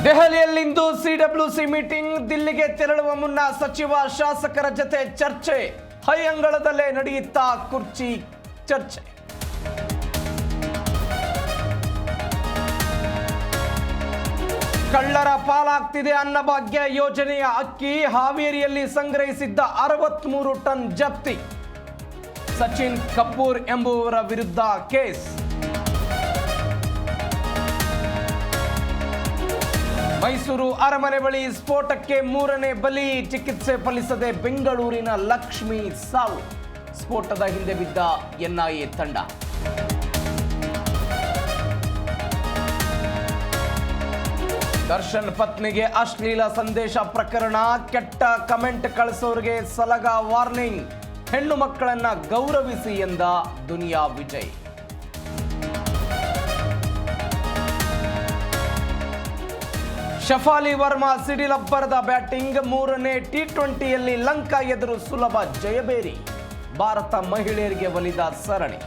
ದೆಹಲಿಯಲ್ಲಿಂದು CWC meeting. ದಿಲ್ಲಿಗೆ ತೆರಳುವ ಮುನ್ನ ಸಚಿವ ಶಾಸಕರ ಜತೆ ಚರ್ಚೆ. ಹೈ ಅಂಗಳದಲ್ಲೇ ನಡೆಯುತ್ತಾ ಕುರ್ಚಿ ಚರ್ಚೆ. ಕಳ್ಳರ ಪಾಲಾಗ್ತಿದೆ ಅನ್ನಭಾಗ್ಯ ಯೋಜನೆಯ ಅಕ್ಕಿ. ಹಾವೇರಿಯಲ್ಲಿ ಸಂಗ್ರಹಿಸಿದ್ದ 63 ಟನ್ ಜಪ್ತಿ. ಸಚಿನ್ ಕಪೂರ್ ಎಂಬುವರ ವಿರುದ್ಧ ಕೇಸ್. ಮೈಸೂರು ಅರಮನೆ ಬಳಿ ಸ್ಫೋಟಕ್ಕೆ 3ನೇ ಬಲಿ. ಚಿಕಿತ್ಸೆ ಫಲಿಸದೆ ಬೆಂಗಳೂರಿನ ಲಕ್ಷ್ಮಿ ಸಾವು. ಸ್ಫೋಟದ ಹಿಂದೆ ಬಿದ್ದ ಎನ್ಐಎ ತಂಡ. ದರ್ಶನ್ ಪತ್ನಿಗೆ ಅಶ್ಲೀಲ ಸಂದೇಶ ಪ್ರಕರಣ. ಕೆಟ್ಟ ಕಮೆಂಟ್ ಕಳಿಸೋರಿಗೆ ಸಲಗ ವಾರ್ನಿಂಗ್. ಹೆಣ್ಣು ಮಕ್ಕಳನ್ನ ಗೌರವಿಸಿ ಎಂದ ದುನಿಯಾ ವಿಜಯ್. ಶಫಾಲಿ ವರ್ಮಾ ಸಿಡಿಲಬ್ಬರದ ಬ್ಯಾಟಿಂಗ್. 3ನೇ ಟಿ20ಯಲ್ಲಿ ಲಂಕಾ ಎದುರು ಸುಲಭ ಜಯಬೇರಿ. ಭಾರತ ಮಹಿಳೆಯರಿಗೆ ಒಲಿದ ಸರಣಿ.